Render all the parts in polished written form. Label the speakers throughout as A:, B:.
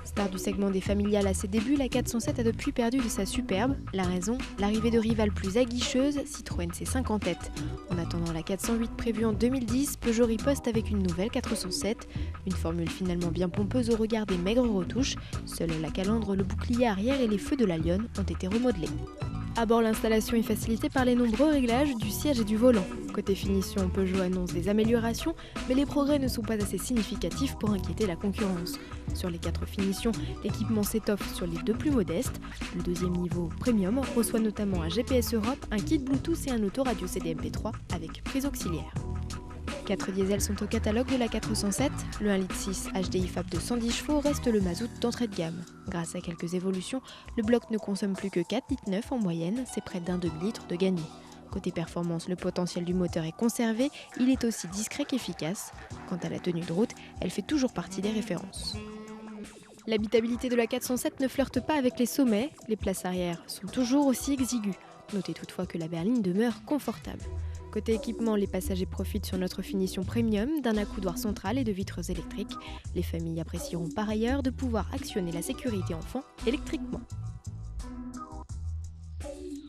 A: Star du segment des familiales à ses débuts, la 407 a depuis perdu de sa superbe. La raison, l'arrivée de rivales plus aguicheuses, Citroën C5 en tête. En attendant la 408 prévue en 2010, Peugeot riposte avec une nouvelle 407, une formule finalement bien pompeuse au regard des maigres retouches. Seuls la calandre, le bouclier arrière et les feux de la lionne ont été remodelés. À bord, l'installation est facilitée par les nombreux réglages du siège et du volant. Côté finition, Peugeot annonce des améliorations, mais les progrès ne sont pas assez significatifs pour inquiéter la concurrence. Sur les 4 finitions, l'équipement s'étoffe sur les 2 plus modestes. Le deuxième niveau, Premium, reçoit notamment un GPS Europe, un kit Bluetooth et un autoradio CD-MP3 avec prise auxiliaire. 4 diesels sont au catalogue de la 407, le 1,6 litre HDI Fab de 110 chevaux reste le mazout d'entrée de gamme. Grâce à quelques évolutions, le bloc ne consomme plus que 4,9 litres en moyenne, c'est près d'un demi-litre de gagné. Côté performance, le potentiel du moteur est conservé, il est aussi discret qu'efficace. Quant à la tenue de route, elle fait toujours partie des références. L'habitabilité de la 407 ne flirte pas avec les sommets, les places arrière sont toujours aussi exiguës. Notez toutefois que la berline demeure confortable. Côté équipement, les passagers profitent sur notre finition premium d'un accoudoir central et de vitres électriques. Les familles apprécieront par ailleurs de pouvoir actionner la sécurité enfant électriquement.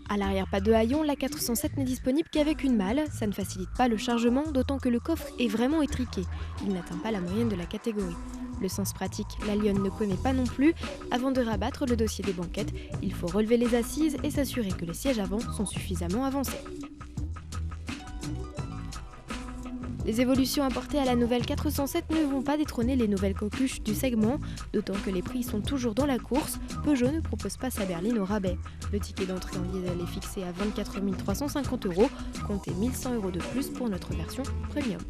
A: À l'arrière, pas de haillons, la 407 n'est disponible qu'avec une malle. Ça ne facilite pas le chargement, d'autant que le coffre est vraiment étriqué. Il n'atteint pas la moyenne de la catégorie. Le sens pratique, la Lionne ne connaît pas non plus. Avant de rabattre le dossier des banquettes, il faut relever les assises et s'assurer que les sièges avant sont suffisamment avancés. Les évolutions apportées à la nouvelle 407 ne vont pas détrôner les nouvelles coqueluches du segment, d'autant que les prix sont toujours dans la course. Peugeot ne propose pas sa berline au rabais. Le ticket d'entrée en diesel est fixé à 24 350 €, comptez 1 100 € de plus pour notre version premium.